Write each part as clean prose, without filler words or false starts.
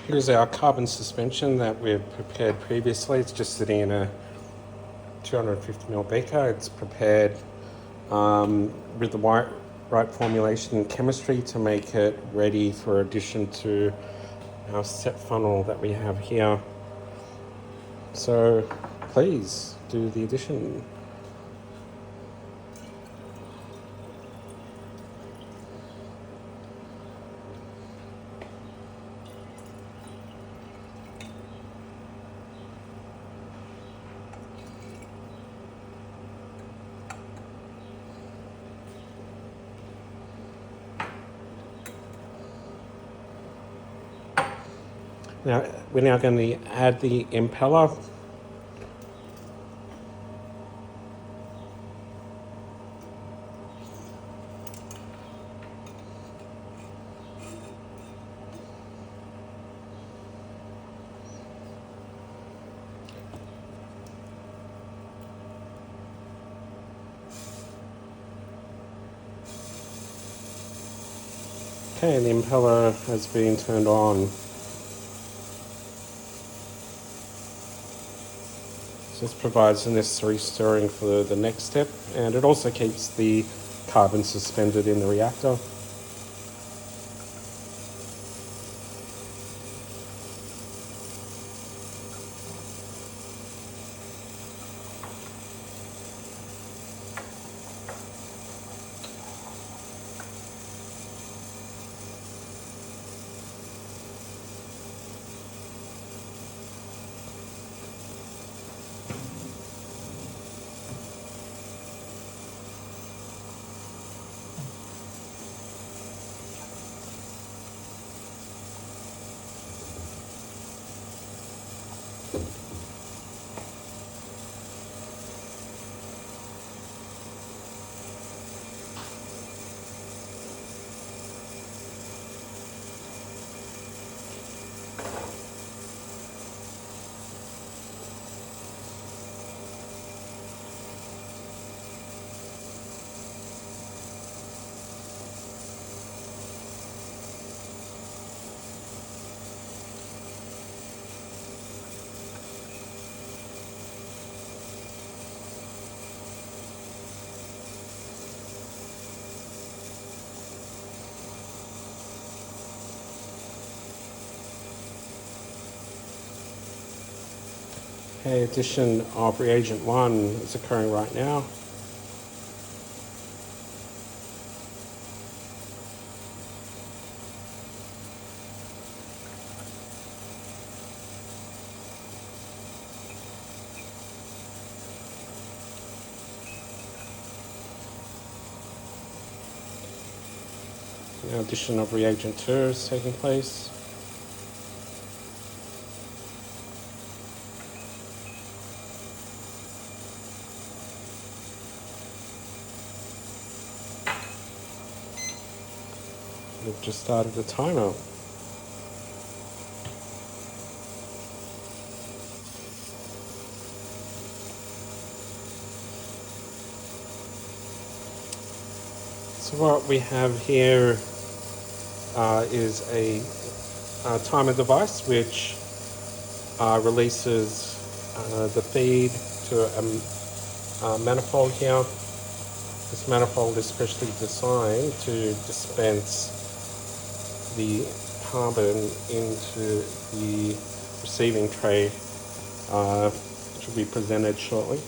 Here's our carbon suspension that we've prepared previously. It's just sitting in a 250ml beaker. It's prepared with the right formulation and chemistry to make it ready for addition to our set funnel that we have here. So please do the addition. Now, we're now going to add the impeller. Okay, and the impeller has been turned on. This provides the necessary stirring for the next step, and it also keeps the carbon suspended in the reactor. Okay, addition of reagent 1 is occurring right now. Now addition of reagent 2 is taking place. We've just started the timer. So what we have here is a timer device which releases the feed to a manifold here. This manifold is specially designed to dispense the carbon into the receiving tray, which will be presented shortly.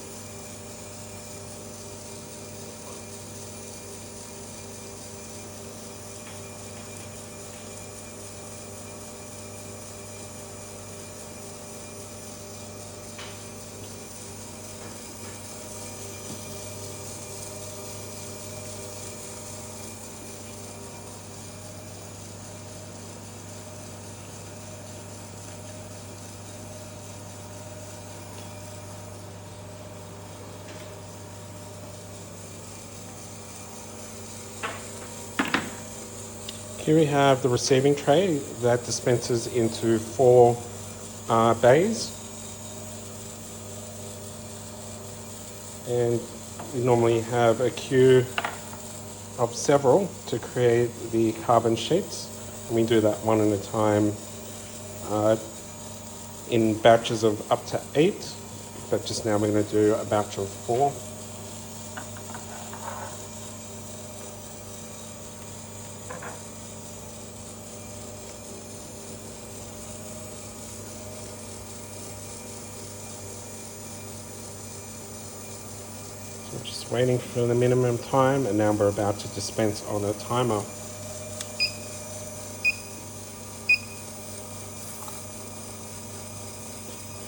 Here we have the receiving tray that dispenses into 4 bays. And we normally have a queue of several to create the carbon sheets. And we do that one at a time in batches of up to 8, but just now we're going to do a batch of 4. So just waiting for the minimum time, and now we're about to dispense on a timer.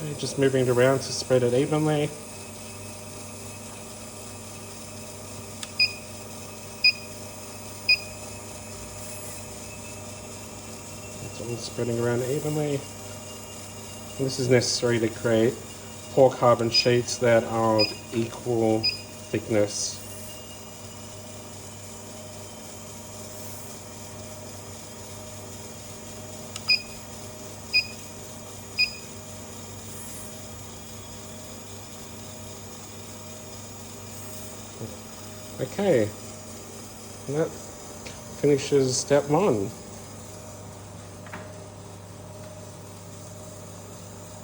Okay, just moving it around to spread it evenly. It's all spreading around evenly. And this is necessary to create 4 carbon sheets that are of equal thickness. Okay, and that finishes step 1.